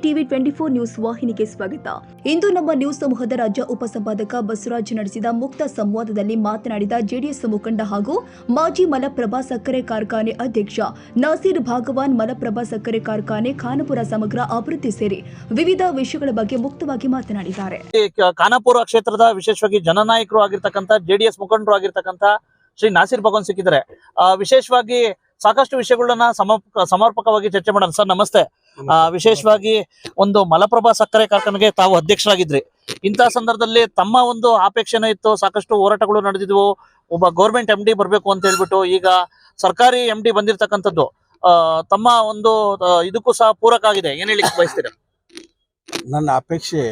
TV 24 news ವಾಹಿನಿಗೆ ಸ್ವಾಗತ. ಇಂದು ನಮ್ಮ ನ್ಯೂಸ್ ಸಮೂಹದ ರಾಜ್ಯ ಉಪಸಂಪಾದಕ ಬಸವರಾಜ್ ನಡೆಸಿದ ಮುಕ್ತ ಸಂವಾದದಲ್ಲಿ ಮಾತನಾಡಿದ ಜೆಡಿಎಸ್ ಮುಖಂಡ ಹಾಗೂ ಮಾಜಿ ಮಲಪ್ರಭಾ ಸಕ್ಕರೆ ಕಾರ್ಖಾನೆ ಅಧ್ಯಕ್ಷ ನಾಸೀರ್ ಭಾಗವಾನ್ ಮಲಪ್ರಭಾ ಸಕ್ಕರೆ ಕಾರ್ಖಾನೆ ಖಾನಾಪುರ ಸಮಗ್ರ ಅಭಿವೃದ್ಧಿ ಸೇರಿ ವಿವಿಧ ವಿಷಯಗಳ ಬಗ್ಗೆ ಮುಕ್ತವಾಗಿ ಮಾತನಾಡಿದ್ದಾರೆ. ಖಾನಾಪುರ ಕ್ಷೇತ್ರದ ವಿಶೇಷವಾಗಿ ಜನನಾಯಕರು ಆಗಿರ್ತಕ್ಕಂಥ ಜೆಡಿಎಸ್ ಮುಖಂಡರು ಆಗಿರ್ತಕ್ಕಂಥ ಶ್ರೀ ನಾಸೀರ್ ಭಾಗವಾನ್ ಸಿಕ್ಕಿದ್ದಾರೆ. ವಿಶೇಷವಾಗಿ ಸಾಕಷ್ಟು ವಿಷಯಗಳನ್ನ ಸಮರ್ಪಕವಾಗಿ ಚರ್ಚೆ ಮಾಡೋಣ. ಸರ್ ನಮಸ್ತೆ. ವಿಶೇಷವಾಗಿ ಒಂದು ಮಲಪ್ರಭಾ ಸಕ್ಕರೆ ಕಾರ್ಖಾನೆಗೆ ತಾವು ಅಧ್ಯಕ್ಷರಾಗಿದ್ರಿ. ಇಂತಹ ಸಂದರ್ಭದಲ್ಲಿ ತಮ್ಮ ಒಂದು ಅಪೇಕ್ಷೆನೇ ಇತ್ತು, ಸಾಕಷ್ಟು ಹೋರಾಟಗಳು ನಡೆದಿದ್ವು, ಒಬ್ಬ ಗೌರ್ಮೆಂಟ್ MD ಬರ್ಬೇಕು ಅಂತ ಹೇಳ್ಬಿಟ್ಟು. ಈಗ ಸರ್ಕಾರಿ MD ಬಂದಿರತಕ್ಕಂಥದ್ದು ತಮ್ಮ ಒಂದು ಇದಕ್ಕೂ ಸಹ ಪೂರಕ ಆಗಿದೆ. ಏನ್ ಹೇಳಿಕ್ ಬಯಸ್ತೀರಾ? ನನ್ನ ಅಪೇಕ್ಷೆ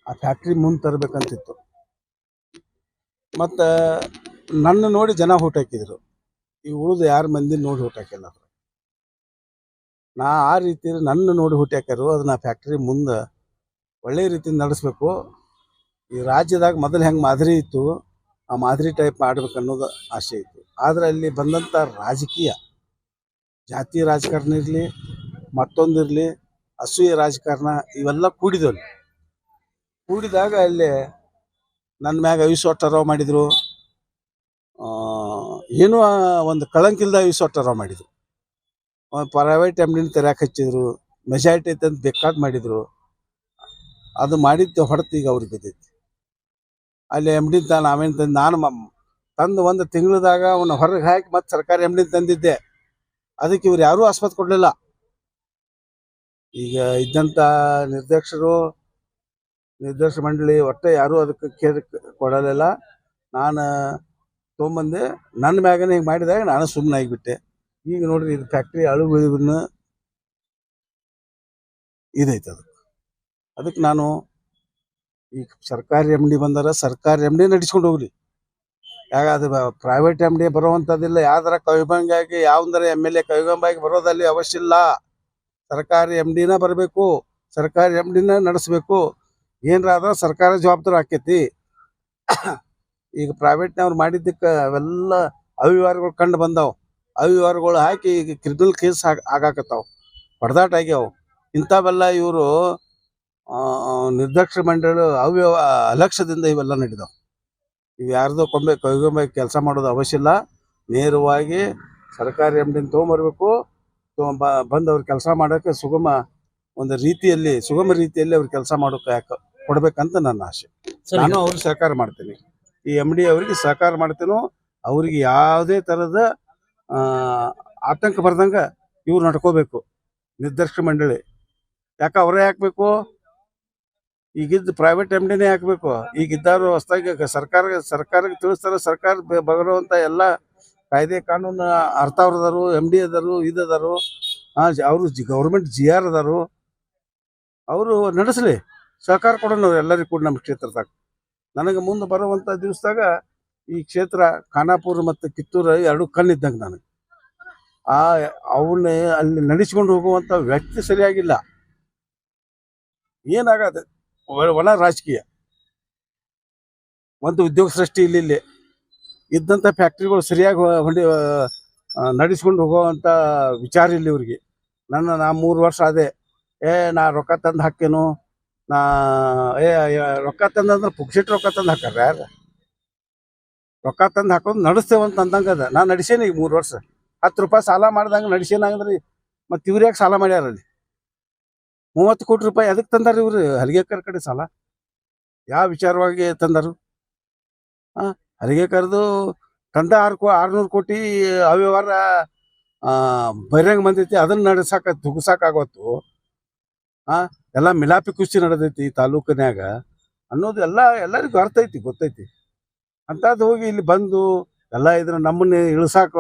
ಆ ಫ್ಯಾಕ್ಟ್ರಿ ಮುಂದೆ ತರಬೇಕಂತಿತ್ತು. ಮತ್ತು ನನ್ನ ನೋಡಿ ಜನ ಓಟ್ ಹಾಕಿದ್ರು. ಈ ಉಳಿದು ಯಾರು ಮಂದಿ ನೋಡಿ ಓಟ್ ಹಾಕಿಲ್ಲ. ನಾ ಆ ರೀತಿ ನನ್ನ ನೋಡಿ ಓಟ್ ಹಾಕ್ಯಾರು. ಅದನ್ನ ಫ್ಯಾಕ್ಟ್ರಿ ಮುಂದೆ ಒಳ್ಳೆ ರೀತಿಯಿಂದ ನಡೆಸಬೇಕು. ಈ ರಾಜ್ಯದಾಗ ಮೊದಲು ಹೆಂಗೆ ಮಾದರಿ ಇತ್ತು ಆ ಮಾದರಿ ಟೈಪ್ ಮಾಡ್ಬೇಕು ಅನ್ನೋದು ಆಸೆ ಇತ್ತು. ಆದರೆ ಅಲ್ಲಿ ಬಂದಂಥ ರಾಜಕೀಯ, ಜಾತಿ ರಾಜಕಾರಣ ಇರಲಿ, ಮತ್ತೊಂದಿರಲಿ, ಅಸೂಯೆ ರಾಜಕಾರಣ, ಇವೆಲ್ಲ ಕೂಡಿದಾಗ ಅಲ್ಲಿ ನನ್ನ ಮ್ಯಾಗ ಅವಿಶ್ವಾಸ ಮಾಡಿದರು. ಏನೂ ಒಂದು ಕಳಂಕಿಲ್ದ ಅವಿಶ್ವಾಸ ಮಾಡಿದರು. ಪ್ರೈವೇಟ್ MDನ ತೆರ್ಯಾಕೆ ಹಚ್ಚಿದ್ರು, ಮೆಜಾರಿಟಿ ಐತೆ ಅಂತ ಬೇಕಾದ ಮಾಡಿದರು. ಅದು ಮಾಡಿದ್ದು ಹೊಡೆತು ಈಗ ಅವ್ರಿಗೆ ಬಿದ್ದೈತಿ. ಅಲ್ಲಿ MD ನಾವೇನು ತಂದು ನಾನು ತಂದು ಒಂದು ತಿಂಗಳದಾಗ ಅವನ್ನ ಹೊರಗೆ ಹಾಕಿ ಮತ್ತೆ ಸರ್ಕಾರಿ MD ತಂದಿದ್ದೆ. ಅದಕ್ಕೆ ಇವ್ರು ಯಾರೂ ಆಸ್ಪತ್ರೆ ಕೊಡಲಿಲ್ಲ. ಈಗ ಇದ್ದಂಥ ನಿರ್ದೇಶಕ ಮಂಡಳಿ ಒಟ್ಟೆ ಯಾರೂ ಅದಕ್ಕೆ ಕೇರ್ ಕೊಡಲಿಲ್ಲ. ನಾನು ತೊಗೊಂಬಂದೆ. ನನ್ನ ಮ್ಯಾಗನೇ ಹಿಂಗೆ ಮಾಡಿದಾಗ ನಾನು ಸುಮ್ಮನೆ ಆಗಿಬಿಟ್ಟೆ. ಈಗ ನೋಡ್ರಿ, ಇದು ಫ್ಯಾಕ್ಟ್ರಿ ಅಳುಗುಳಿನ ಇದೈತೆ. ಅದಕ್ಕೆ ನಾನು ಈಗ ಸರ್ಕಾರಿ MD ಬಂದಾರ, ಸರ್ಕಾರಿ MD ನಡೆಸ್ಕೊಂಡು ಹೋಗ್ಲಿ. ಅದು ಪ್ರೈವೇಟ್ MD ಬರುವಂಥದ್ದಿಲ್ಲ. ಯಾವ್ದಾರ ಕವಿಭಂಗಾಗಿ ಯಾವ್ದಾರ MLA ಕವಿಭಂಗಾಗಿ ಬರೋದಲ್ಲಿ ಅವಶ್ಯ ಇಲ್ಲ. ಸರ್ಕಾರಿ MDನ ಬರಬೇಕು, ಸರ್ಕಾರಿ MDನ ನಡೆಸಬೇಕು. ಏನಾರ ಸರ್ಕಾರ ಜವಾಬ್ದಾರಿ ಆಕೈತಿ. ಈಗ ಪ್ರೈವೇಟ್ನವ್ರು ಮಾಡಿದ್ದಕ್ಕೆ ಅವೆಲ್ಲ ಅವ್ಯವಹಾರಗಳು ಕಂಡು ಬಂದಾವು. ಅವ್ಯವಹಾರಗಳು ಹಾಕಿ ಈಗ ಕ್ರಿಮಿನಲ್ ಕೇಸ್ ಆಗಾಕತ್ತಾವ, ಹೊಡೆದಾಟ ಆಗ್ಯಾವ. ಇಂಥವೆಲ್ಲ ಇವರು ನಿರ್ದೇಶಕ ಮಂಡಳಿ ಅಲಕ್ಷ್ಯದಿಂದ ಇವೆಲ್ಲ ನಡೆದಾವೆ. ಇವು ಯಾರ್ದೋ ಕೈಗೊಂಬೆ ಕೆಲಸ ಮಾಡೋದು ಅವಶ್ಯ ಇಲ್ಲ. ನೇರವಾಗಿ ಸರ್ಕಾರಿ MDನ ತೊಗೊಂಬರ್ಬೇಕು. ಬಂದು ಅವ್ರು ಕೆಲಸ ಮಾಡೋಕ್ಕೆ ಸುಗಮ ರೀತಿಯಲ್ಲಿ ಅವ್ರು ಕೆಲಸ ಮಾಡೋಕೆ ಕೊಡ್ಬೇಕಂತ ನನ್ನ ಆಸೆ. ನಾನು ಅವ್ರಿಗೆ ಸಹಕಾರ ಮಾಡ್ತೀನಿ. ಈ MD ಅವರಿಗೆ ಸಹಕಾರ ಮಾಡ್ತೀನೋ. ಅವ್ರಿಗೆ ಯಾವುದೇ ಥರದ ಆತಂಕ ಬರ್ದಂಗೆ ಇವ್ರು ನಡ್ಕೋಬೇಕು. ನಿರ್ದೇಶಕ ಮಂಡಳಿ ಯಾಕೆ ಅವರೇ ಹಾಕಬೇಕು? ಈಗಿದ್ದು ಪ್ರೈವೇಟ್ MDನೇ ಹಾಕಬೇಕು. ಈಗಿದ್ದಾರು ಹೊಸದಾಗಿ ಸರ್ಕಾರಕ್ಕೆ ತಿಳಿಸ್ತಾರೆ. ಸರ್ಕಾರ ಬರುವಂಥ ಎಲ್ಲ ಕಾಯ್ದೆ ಕಾನೂನು ಅರ್ಥ ಅವ್ರದಾರು, MD ಅದಾರು, ಇದದಾರು, ಅವರು ಗೌರ್ಮೆಂಟ್ GR ಅದಾರು. ಅವರು ನಡೆಸಲಿ, ಸಹಕಾರ ಕೊಡೋಣ ಎಲ್ಲರಿಗೂ ಕೂಡ. ನಮ್ಮ ಕ್ಷೇತ್ರದಾಗ ನನಗೆ ಮುಂದೆ ಬರುವಂಥ ದಿವಸದಾಗ ಈ ಕ್ಷೇತ್ರ ಖಾನಾಪುರ ಮತ್ತು ಕಿತ್ತೂರು ಎರಡು ಕಣ್ಣಿದ್ದಂಗೆ ನನಗೆ. ಅವನ್ನೇ ಅಲ್ಲಿ ನಡೆಸ್ಕೊಂಡು ಹೋಗುವಂಥ ವ್ಯಕ್ತಿ ಸರಿಯಾಗಿಲ್ಲ. ಏನಾಗತ್ತೆ, ಒಣ ರಾಜಕೀಯ, ಒಂದು ಉದ್ಯೋಗ ಸೃಷ್ಟಿ ಇಲ್ಲಿ ಇದ್ದಂಥ ಫ್ಯಾಕ್ಟ್ರಿಗಳು ಸರಿಯಾಗಿ ನಡೆಸ್ಕೊಂಡು ಹೋಗುವಂಥ ವಿಚಾರ ಇಲ್ಲ ಇವ್ರಿಗೆ. ನಾ 3 ವರ್ಷ ಅದೇ ನಾ ರೊಕ್ಕ ತಂದು ಹಾಕೇನು, ರೊಕ್ಕ ತಂದಂದ್ರೆ ಪುಕ್ಷಿಟ್ ರೊಕ್ಕ ತಂದು ಹಾಕಾರ. ಯಾರು ರೊಕ್ಕ ತಂದು ಹಾಕೋದು ನಡೆಸ್ತೇವಂತ ಅಂದಂಗೆ ಅದ. ನಾನು ನಡೆಸೇನಿ ಈಗ 3 ವರ್ಷ. 10 ರೂಪಾಯಿ ಸಾಲ ಮಾಡ್ದಂಗೆ ನಡೆಸೇನಾಗಂದ್ರಿ. ಮತ್ತು ಇವ್ರು ಯಾಕೆ ಸಾಲ ಮಾಡ್ಯಾರಲ್ಲಿ? 30 ಕೋಟಿ ರೂಪಾಯಿ ಅದಕ್ಕೆ ತಂದಾರ ಇವ್ರು ಹಲಿಗೆಕರ್ ಕಡೆ ಸಾಲ? ಯಾವ ವಿಚಾರವಾಗಿ ತಂದರು? ಹಲಿಗೆಕರ್ದು ತಂದ 600 ಕೋಟಿ ಅವ್ಯವಹಾರ ಬಹಿರಂಗ ಬಂದೈತಿ. ಅದನ್ನ ತುಗ್ಸಾಕಾಗತ್ತು. ಎಲ್ಲ ಮಿಲಾಪಿ ಕುಸ್ತಿ ನಡೆದೈತಿ ತಾಲೂಕಿನ್ಯಾಗ ಅನ್ನೋದು ಎಲ್ಲರಿಗೂ ಅರ್ಥ ಐತಿ, ಗೊತ್ತೈತಿ. ಅಂಥದ್ದು ಹೋಗಿ ಇಲ್ಲಿ ಬಂದು ಎಲ್ಲ ಇದ್ರ ನಮ್ಮನ್ನೇ ಇಳಿಸಾಕ,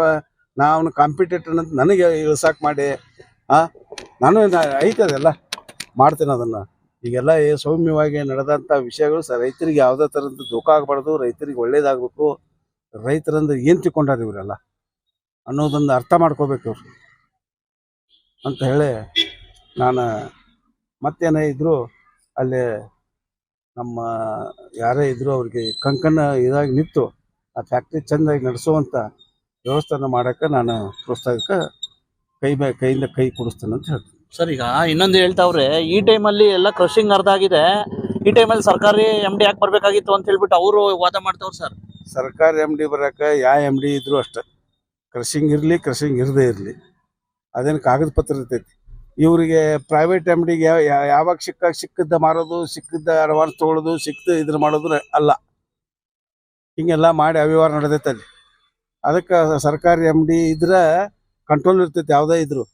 ಅವನು ಕಾಂಪಿಟೇಟರ್ ಅಂತ ನನಗೆ ಇಳಿಸಾಕ ಮಾಡಿ ನಾನು ಐತೆ ಅದೆಲ್ಲ ಮಾಡ್ತೇನೆ ಅದನ್ನು. ಈಗೆಲ್ಲ ಸೌಮ್ಯವಾಗಿ ನಡೆದಂಥ ವಿಷಯಗಳು ರೈತರಿಗೆ ಯಾವುದೇ ಥರದ ದುಃಖ ಆಗಬಾರ್ದು, ರೈತರಿಗೆ ಒಳ್ಳೇದಾಗಬೇಕು. ರೈತರಂದ್ರೆ ಏನು ತಿಳ್ಕೊಂಡಾರ ಇವರೆಲ್ಲ ಅನ್ನೋದನ್ನು ಅರ್ಥ ಮಾಡ್ಕೋಬೇಕು ಇವ್ರು ಅಂತ ಹೇಳಿ ನಾನು ಮತ್ತೇನೇ ಇದ್ದರೂ ಅಲ್ಲಿ ನಮ್ಮ ಯಾರೇ ಇದ್ದರೂ ಅವ್ರಿಗೆ ಕಂಕಣ ಇದಾಗಿ ನಿಂತು ಆ ಫ್ಯಾಕ್ಟ್ರಿ ಚೆಂದಾಗಿ ನಡೆಸುವಂಥ ವ್ಯವಸ್ಥೆನ ಮಾಡೋಕ್ಕೆ ನಾನು ಪ್ರೋತ್ಸಾಹಕ್ಕೆ ಕೈಯಿಂದ ಕೈ ಕೊಡಿಸ್ತೇನೆ ಅಂತ ಹೇಳ್ತೀನಿ. ಸರ್ ಈಗ ಇನ್ನೊಂದು ಹೇಳ್ತಾವ್ರೆ, ಈ ಟೈಮಲ್ಲಿ ಎಲ್ಲ ಕ್ರಷಿಂಗ್ ಅರ್ಧ ಆಗಿದೆ, ಈ ಟೈಮಲ್ಲಿ ಸರ್ಕಾರಿ ಎಂ ಡಿ ಯಾಕೆ ಬರ್ಬೇಕಾಗಿತ್ತು ಅಂತ ಹೇಳ್ಬಿಟ್ಟು ಅವರು ವಾದ ಮಾಡ್ತಾವ್ರು ಸರ್. ಸರ್ಕಾರಿ ಎಮ್ ಡಿ ಬರಕ ಎಮ್ ಡಿ ಇದ್ರು ಅಷ್ಟೇ, ಕ್ರಷಿಂಗ್ ಇರಲಿ ಕ್ರಷಿಂಗ್ ಇರದೇ ಇರಲಿ ಅದೇನು ಕಾಗದ ಪತ್ರ ಇರ್ತೈತಿ. ಇವರಿಗೆ ಪ್ರೈವೇಟ್ ಎಮ್ ಡಿಗೆ ಯಾವಾಗ ಸಿಕ್ಕದ್ದ ಮಾರೋದು, ಸಿಕ್ಕಿದ್ದ ಅಡ್ವಾನ್ಸ್ ತೊಗೊಳೋದು, ಸಿಕ್ಕಿದ ಇದ್ರ ಮಾಡೋದು ಅಲ್ಲ. ಹಿಂಗೆಲ್ಲ ಮಾಡಿ ಅವ್ಯವಹಾರ ನಡೆದೈತೆ ಅಲ್ಲಿ. ಅದಕ್ಕೆ ಸರ್ಕಾರಿ ಎಮ್ ಡಿ ಇದ್ರೆ ಕಂಟ್ರೋಲ್ ಇರ್ತೈತಿ ಯಾವುದೇ ಇದ್ರು.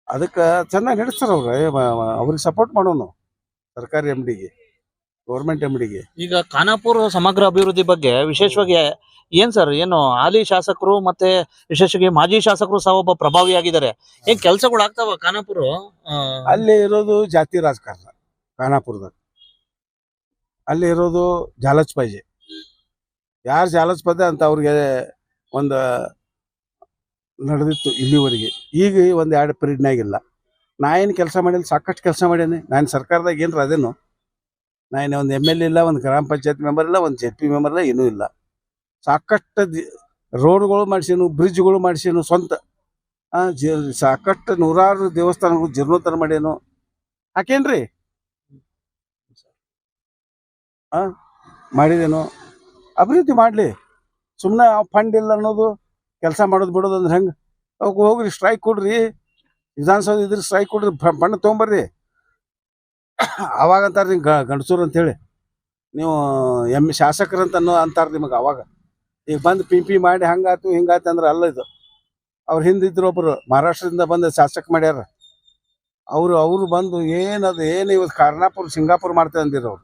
ಅದಕ್ಕೆ ಚೆನ್ನಾಗಿ ನಡೆಸ್ತಾರೆ ಅವ್ರಿಗೆ ಸಪೋರ್ಟ್ ಮಾಡೋನು ಸರ್ಕಾರಿ ಎಮ್ ಡಿಗೆ, ಗೌರ್ಮೆಂಟ್ ಎಮ್ ಡಿಗೆ. ಈಗ ಖಾನಾಪುರ ಸಮಗ್ರ ಅಭಿವೃದ್ಧಿ ಬಗ್ಗೆ ವಿಶೇಷವಾಗಿ ಏನ್ ಸರ್, ಏನು ಹಾಲಿ ಶಾಸಕರು ಮತ್ತೆ ವಿಶೇಷವಾಗಿ ಮಾಜಿ ಶಾಸಕರು ಸಹ ಒಬ್ಬ ಪ್ರಭಾವಿಯಾಗಿದ್ದಾರೆ. ಏನ್ ಕೆಲಸಗಳು ಆಗ್ತಾವ ಖಾನಾಪುರ? ಅಲ್ಲಿ ಇರೋದು ಜಾತಿ ರಾಜಕಾರಣ ಖಾನಾಪುರದಾಗ. ಅಲ್ಲಿ ಇರೋದು ಜಾಲಚ್ಬಾಜಿ. ಯಾರು ಜಾಲಚ್ಬಾಜಿ ಅಂತ ಅವ್ರಿಗೆ ಒಂದು ನಡೆದಿತ್ತು ಇಲ್ಲಿವರೆಗೆ. ಈಗ ಒಂದು 2 ಪೀರಿಯಡ್ನಾಗಿಲ್ಲ. ನಾ ಏನು ಕೆಲಸ ಮಾಡಿಲ್ಲ, ಸಾಕಷ್ಟು ಕೆಲಸ ಮಾಡೀನಿ ನಾನು ಸರ್ಕಾರದಾಗ. ಏನ್ರ ಅದೇನು ನಾನು ಒಂದು ಎಮ್ ಎಲ್ ಎ ಇಲ್ಲ, ಒಂದು ಗ್ರಾಮ ಪಂಚಾಯತ್ ಮೆಂಬರ್ ಇಲ್ಲ, ಒಂದು ZP ಮೆಂಬರ್ ಇಲ್ಲ, ಏನೂ ಇಲ್ಲ. ಸಾಕಷ್ಟು ರೋಡ್ಗಳು ಮಾಡಿಸೀನು, ಬ್ರಿಡ್ಜ್ಗಳು ಮಾಡಿಸೀನು ಸ್ವಂತ. ಸಾಕಷ್ಟು ನೂರಾರು ದೇವಸ್ಥಾನಗಳು ಜೀರ್ಣೋದ್ಧಾರ ಮಾಡ್ಯಾನು. ಹಾಕೇನ್ರಿ ಮಾಡಿದೇನು ಅಭಿವೃದ್ಧಿ ಮಾಡಲಿ. ಸುಮ್ಮನೆ ಫಂಡ್ ಇಲ್ಲ ಅನ್ನೋದು, ಕೆಲಸ ಮಾಡೋದು ಬಿಡೋದು ಅಂದ್ರೆ ಹೆಂಗೆ? ಹೋಗ್ರಿ ಸ್ಟ್ರೈಕ್ ಕೊಡ್ರಿ, ವಿಧಾನಸೌಧ ಇದ್ರೆ ಸ್ಟ್ರೈಕ್ ಕೊಡ್ರಿ, ಫಂಡ್ ತೊಗೊಂಬರ್ರಿ. ಅವಾಗ ಅಂತಾರೆ ನಿಮ್ಗೆ ಗಂಡಸೂರು ಅಂತೇಳಿ, ನೀವು ಶಾಸಕರಂತ ಅಂತಾರೆ ನಿಮಗೆ. ಅವಾಗ ಈಗ ಬಂದು ಪಿ ಮಾಡಿ ಹಂಗಾತು ಹಿಂಗಾತು ಅಂದ್ರೆ ಅಲ್ಲ ಇದು. ಅವ್ರು ಹಿಂದಿದ್ರು ಒಬ್ಬರು ಮಹಾರಾಷ್ಟ್ರದಿಂದ ಬಂದು ಶಾಸಕ ಮಾಡ್ಯಾರ. ಅವರು ಬಂದು ಏನು ಇವತ್ತು ಖಾನಾಪುರ ಸಿಂಗಾಪುರ ಮಾಡ್ತೇವೆ ಅಂದಿರ ಅವ್ರು.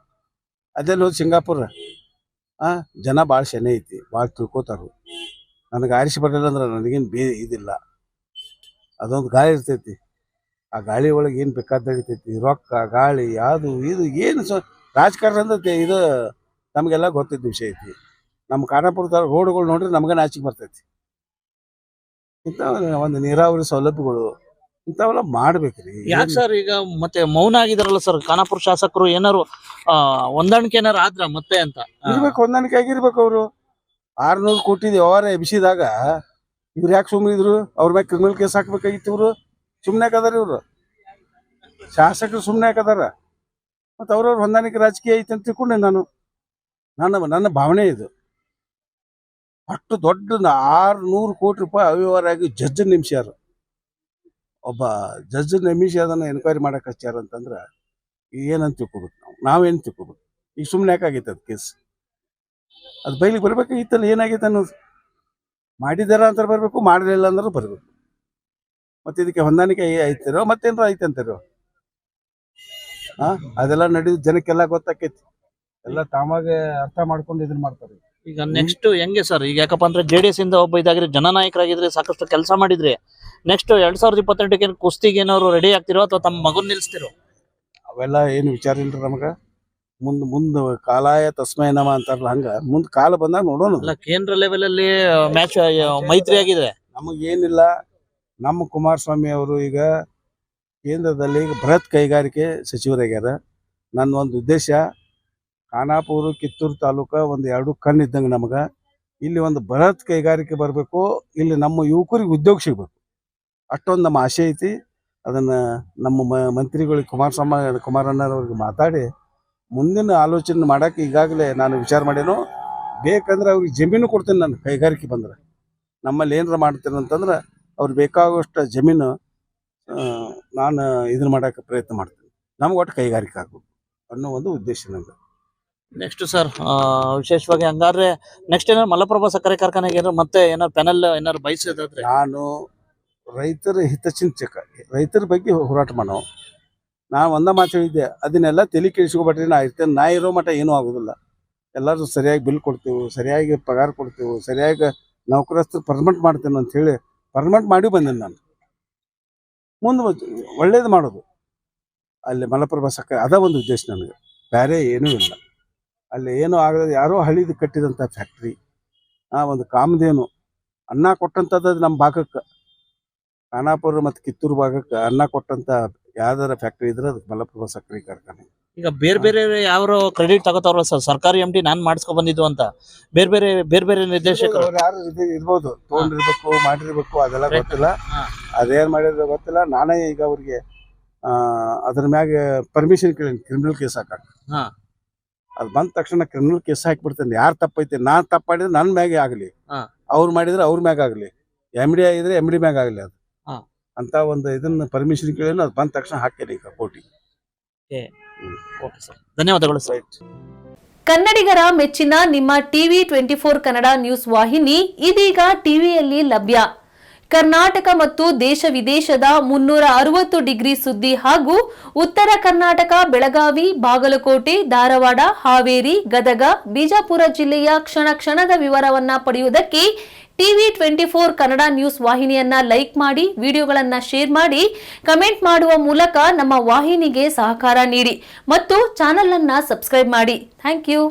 ಅದೆಲ್ಲ ಹೋದ್ ಸಿಂಗಾಪುರ. ಜನ ಭಾಳ ಶೆನೆ ಐತಿ, ಭಾಳ ತಿಳ್ಕೊತಾರು. ನನಗೆ ಆರಿಸಿ ಬರಲಿಲ್ಲ ಅಂದ್ರೆ ನನಗೇನು ಇದಿಲ್ಲ. ಅದೊಂದು ಗಾಳಿ ಇರ್ತೈತಿ, ಆ ಗಾಳಿ ಒಳಗೆ ಏನು ಬೇಕಾದ ನಡಿತೈತಿ. ರೊಕ್ಕ ಗಾಳಿ ಅದು ಇದು ಏನು ರಾಜಕಾರಣ ಅಂದ್ರೆ ಇದು ನಮಗೆಲ್ಲ ಗೊತ್ತಿದ್ದ ವಿಷಯ ಐತಿ. ನಮ್ಮ ಖಾನಾಪುರದ ರೋಡ್ಗಳು ನೋಡ್ರಿ ನಮ್ಗೆ ನಾಚಿಕೆ ಬರ್ತೈತಿ. ಇಂಥ ಒಂದು ನೀರಾವರಿ ಸೌಲಭ್ಯಗಳು ಇಂಥವೆಲ್ಲ ಮಾಡ್ಬೇಕ್ರಿ. ಯಾಕೆ ಸರ್ ಈಗ ಮತ್ತೆ ಮೌನ ಆಗಿದಾರಲ್ಲ ಸರ್ ಖಾನಾಪುರ ಶಾಸಕರು? ಏನಾರು ಹೊಂದಾಣಿಕೆ ಏನಾರು ಆದ್ರ ಮತ್ತೆ ಅಂತ ಇರ್ಬೇಕು, ಹೊಂದಾಣಿಕೆ ಆಗಿರ್ಬೇಕು. ಅವರು 600 ಕೋಟಿ ವ್ಯವಹಾರ ಎಬ್ಸಿದಾಗ ಇವ್ರು ಯಾಕೆ ಸುಮ್ಮನೆ ಇದ್ರು? ಅವ್ರ ಮ್ಯಾಗ ಕ್ರಿಮಿನಲ್ ಕೇಸ್ ಹಾಕ್ಬೇಕಾಗಿತ್ತು. ಇವರು ಸುಮ್ಮನೆ ಯಾಕದಾರ? ಇವರು ಶಾಸಕರು ಸುಮ್ಮನೆ ಯಾಕದಾರ? ಮತ್ತು ಅವ್ರವ್ರ ಹೊಂದಾಣಿಕೆ ರಾಜಕೀಯ ಐತೆ ಅಂತ ತಿಳ್ಕೊಂಡೆ ನಾನು. ನನ್ನ ಭಾವನೆ ಇದು. ಅಷ್ಟು ದೊಡ್ಡ 600 ಕೋಟಿ ರೂಪಾಯಿ ಅವ್ಯವಹಾರ ಆಗಿ ಜಡ್ಜ್ ನೇಮಿಸ್ಯಾರ. ಒಬ್ಬ ಜಡ್ಜ್ ನೇಮಿಸಿ ಅದನ್ನು ಎನ್ಕ್ವೈರಿ ಮಾಡಕ್ಕೆ ಹಚ್ಚಾರ ಅಂತಂದ್ರೆ ಏನಂತ ತಿಳ್ಕೊಬೇಕು ನಾವೇನು ತಿಳ್ಕೊಬೇಕು? ಈಗ ಸುಮ್ಮನೆ ಯಾಕಾಗೈತೆ ಅದು ಕೇಸ್? ಅದು ಬೈಲಿಗೆ ಬರ್ಬೇಕಾಗಿತ್ತಲ್ಲ, ಏನಾಗೈತೆ ಅನ್ನೋದು. ಮಾಡಿದಾರ ಅಂತ ಬರಬೇಕು, ಮಾಡಲಿಲ್ಲ ಅಂದ್ರೆ ಬರಬೇಕು. ಮತ್ತು ಇದಕ್ಕೆ ಹೊಂದಾಣಿಕೆ ಐತಿರೋ ಮತ್ತೇನಾರ ಐತೆ ಅಂತಾರೋ? ಅದೆಲ್ಲ ನಡೆದು ಜನಕ್ಕೆಲ್ಲ ಗೊತ್ತಾಕೈತಿ. ಎಲ್ಲ ತಾವಾಗೆ ಅರ್ಥ ಮಾಡ್ಕೊಂಡು ಇದನ್ನ ಮಾಡ್ತಾರೆ. ಈಗ ನೆಕ್ಸ್ಟ್ ಹೆಂಗೆ ಸರ್? ಈಗ ಯಾಕಪ್ಪ ಅಂದ್ರೆ JDS ಇಂದ ಒಬ್ಬ ಇದಾಗಿದ್ರೆ, ಜನನಾಯಕರಾಗಿದ್ರೆ, ಸಾಕಷ್ಟು ಕೆಲಸ ಮಾಡಿದ್ರೆ, ನೆಕ್ಸ್ಟ್ 2028ಕ್ಕೆ ಕುಸ್ತಿಗೆ ಏನಾದ್ರು ರೆಡಿ ಆಗ್ತಿರೋ ಅಥವಾ ತಮ್ಮ ಮಗನ್ ನಿಲ್ಸ್ತಿರೋ? ಅವೆಲ್ಲ ಏನು ವಿಚಾರ ಇಲ್ರಿ ನಮ್ಗೆ. ಮುಂದೆ ಕಾಲಾಯ ತಸ್ಮೈ ನಮ ಅಂತಾರಲ್ಲ, ಹಂಗ ಮುಂದೆ ಕಾಲ ಬಂದಾಗ ನೋಡೋಣ. ಅಲ್ಲ, ಕೇಂದ್ರ ಲೆವೆಲ್ ಅಲ್ಲಿ ಮ್ಯಾಚ್ ಮೈತ್ರಿ ಆಗಿದೆ. ನಮಗೇನಿಲ್ಲ. ನಮ್ಮ ಕುಮಾರಸ್ವಾಮಿ ಅವರು ಈಗ ಕೇಂದ್ರದಲ್ಲಿ ಬೃಹತ್ ಕೈಗಾರಿಕೆ ಸಚಿವರಾಗ್ಯಾರ. ನನ್ನ ಒಂದು ಉದ್ದೇಶ, ಖಾನಾಪುರ ಕಿತ್ತೂರು ತಾಲೂಕು ಒಂದು 2 ಕಣ್ಣು ಇದ್ದಂಗೆ ನಮಗೆ. ಇಲ್ಲಿ ಒಂದು ಬೃಹತ್ ಕೈಗಾರಿಕೆ ಬರಬೇಕು, ಇಲ್ಲಿ ನಮ್ಮ ಯುವಕರಿಗೆ ಉದ್ಯೋಗ ಸಿಗಬೇಕು, ಅಷ್ಟೊಂದು ನಮ್ಮ ಆಸೆ ಐತಿ. ಅದನ್ನು ನಮ್ಮ ಮಂತ್ರಿಗಳಿಗೆ ಕುಮಾರಣ್ಣವ್ರಿಗೆ ಮಾತಾಡಿ ಮುಂದಿನ ಆಲೋಚನೆ ಮಾಡೋಕ್ಕೆ ಈಗಾಗಲೇ ನಾನು ವಿಚಾರ ಮಾಡೇನು. ಬೇಕಂದ್ರೆ ಅವ್ರಿಗೆ ಜಮೀನು ಕೊಡ್ತೀನಿ ನಾನು, ಕೈಗಾರಿಕೆ ಬಂದ್ರೆ. ನಮ್ಮಲ್ಲಿ ಏನಾರ ಮಾಡ್ತೇನೆ ಅಂತಂದ್ರೆ ಅವ್ರು ಬೇಕಾಗುವಷ್ಟು ಜಮೀನು ನಾನು ಇದನ್ನು ಮಾಡೋಕ್ಕೆ ಪ್ರಯತ್ನ ಮಾಡ್ತೀನಿ. ನಮ್ಗೆ ಒಟ್ಟು ಕೈಗಾರಿಕೆ ಆಗಬೇಕು ಅನ್ನೋ ಒಂದು ಉದ್ದೇಶ ನಂಗೆ. ನೆಕ್ಸ್ಟ್ ಸರ್, ವಿಶೇಷವಾಗಿ ಹಂಗಾದ್ರೆ ನೆಕ್ಸ್ಟ್ ಏನಾದ್ರು ಮಲಪ್ರಭಾ ಸಕ್ಕರೆ ಕಾರ್ಖಾನೆಗೆ ಏನಾದ್ರು ಮತ್ತೆ ಏನಾದ್ರು ಪ್ಯಾನಲ್ ಏನಾದ್ರು ಬಯಸೋದಾದ್ರೆ? ನಾನು ರೈತರ ಹಿತಚಿಂತಕ, ರೈತರ ಬಗ್ಗೆ ಹೋರಾಟ ಮಾಡೋ. ನಾನು ಒಂದ ಮಾತು ಹೇಳಿದ್ದೆ, ಅದನ್ನೆಲ್ಲ ತಲೆ ಕೆಡಿಸ್ಕೊಬೇಡ್ರಿ, ನಾ ಇರ್ತೇನೆ. ನಾ ಇರೋ ಮಟ್ಟ ಏನೂ ಆಗೋದಿಲ್ಲ. ಎಲ್ಲರೂ ಸರಿಯಾಗಿ ಬಿಲ್ ಕೊಡ್ತೇವೆ, ಸರಿಯಾಗಿ ಪಗಾರ ಕೊಡ್ತೇವೆ, ಸರಿಯಾಗಿ ನೌಕರಸ್ಥರು ಪರ್ಮನೆಂಟ್ ಮಾಡ್ತೇನೆ ಅಂತ ಹೇಳಿ ಪರ್ಮನೆಂಟ್ ಮಾಡಿ ಬಂದೇನೆ ನಾನು. ಮುಂದೆ ಒಳ್ಳೇದು ಮಾಡೋದು ಅಲ್ಲಿ ಮಲಪ್ರಭಾ ಸಕ್ಕರೆ, ಅದ ಒಂದು ಉದ್ದೇಶ ನನಗೆ, ಬೇರೆ ಏನೂ ಇಲ್ಲ. ಅಲ್ಲಿ ಏನೂ ಆಗದೆ ಯಾರೋ ಹಳಿದು ಕಟ್ಟಿದಂಥ ಫ್ಯಾಕ್ಟ್ರಿ, ಒಂದು ಕಾಮಧೇನು ಅನ್ನ ಕೊಟ್ಟಂಥದ್ದು ನಮ್ಮ ಭಾಗಕ್ಕೆ, ಖಾನಾಪುರ ಮತ್ತು ಕಿತ್ತೂರು ಭಾಗಕ್ಕೆ ಅನ್ನ ಕೊಟ್ಟಂಥ ಯಾವ್ದಾರ ಫ್ಯಾಕ್ಟ್ರಿ ಇದ್ರೆ ಅದಕ್ಕೆ ಮಲಪ್ರಭಾ ಸಕ್ಕರೆ ಕಾರ್ಖಾನೆ. ಈಗ ಬೇರೆ ಬೇರೆ ಯಾವ ಕ್ರೆಡಿಟ್ ತಗೋತಾವ್ರ ಸರ್, ಸರ್ಕಾರಿ MD ನಾನ್ ಮಾಡಿಸ್ಕೊ ಬಂದಿದ್ದು ಅಂತ ಬೇರೆ ಬೇರೆ ನಿರ್ದೇಶಕರು ಅವ್ರು ಯಾರು ಇರ್ಬೋದು, ತಗೊಂಡಿರ್ಬೇಕು, ಮಾಡಿರ್ಬೇಕು, ಅದೆಲ್ಲ ಗೊತ್ತಿಲ್ಲ. ಹಾ. ಅದೇನ್ ಮಾಡಿದ್ರೆ ಗೊತ್ತಿಲ್ಲ. ನಾನೇ ಈಗ ಅವ್ರಿಗೆ ಅದ್ರ ಮ್ಯಾಗ ಪರ್ಮಿಷನ್ ಕೇಳಿ ಕ್ರಿಮಿನಲ್ ಕೇಸ್ ಹಾಕಕ್. ಹಾ. ಅದ್ ಬಂದ ತಕ್ಷಣ ಕ್ರಿಮಿನಲ್ ಕೇಸ್ ಹಾಕ್ಬಿಡ್ತೇನೆ. ಯಾರು ತಪ್ಪೈತೆ, ನಾನ್ ತಪ್ಪ ಮಾಡಿದ್ರೆ ನನ್ ಮ್ಯಾಗೆ ಆಗ್ಲಿ, ಹಾ. ಅವ್ರು ಮಾಡಿದ್ರೆ ಅವ್ರ ಮ್ಯಾಗ ಆಗ್ಲಿ, MD ಆಗಿದ್ರೆ MD ಮ್ಯಾಗ ಆಗ್ಲಿ, ಅದು ಹಾ. ಅಂತ ಒಂದು ಇದನ್ನ ಪರ್ಮಿಷನ್ ಕೇಳಿ ಅದು ಬಂದ ತಕ್ಷಣ ಹಾಕೇನೆ ಈಗ ಕೋರ್ಟಿಗೆ. ಓಕೆ ಸರ್, ಧನ್ಯವಾದಗಳು ಸರ್. ಕನ್ನಡಿಗರ ಮೆಚ್ಚಿನ ನಿಮ್ಮ ಟಿವಿ 24 ಕನ್ನಡ ನ್ಯೂಸ್ ವಾಹಿನಿ ಇದೀಗ ಟಿವಿಯಲ್ಲಿ ಲಭ್ಯ. ಕರ್ನಾಟಕ ಮತ್ತು ದೇಶ ವಿದೇಶದ 360 ಡಿಗ್ರಿ ಸುದ್ದಿ ಹಾಗೂ ಉತ್ತರ ಕರ್ನಾಟಕ, ಬೆಳಗಾವಿ, ಬಾಗಲಕೋಟೆ, ಧಾರವಾಡ, ಹಾವೇರಿ, ಗದಗ, ಬಿಜಾಪುರ ಜಿಲ್ಲೆಯ ಕ್ಷಣ ಕ್ಷಣದ ವಿವರವನ್ನ ಪಡೆಯುವುದಕ್ಕೆ ಟಿವಿ 24 ಕನ್ನಡ ನ್ಯೂಸ್ ವಾಹಿನಿಯನ್ನ ಲೈಕ್ ಮಾಡಿ, ವಿಡಿಯೋಗಳನ್ನ ಶೇರ್ ಮಾಡಿ, ಕಮೆಂಟ್ ಮಾಡುವ ಮೂಲಕ ನಮ್ಮ ವಾಹಿನಿಗೆ ಸಹಕಾರ ನೀಡಿ ಮತ್ತು ಚಾನೆಲ್ ಅನ್ನ ಸಬ್ಸ್ಕ್ರೈಬ್ ಮಾಡಿ. Thank you.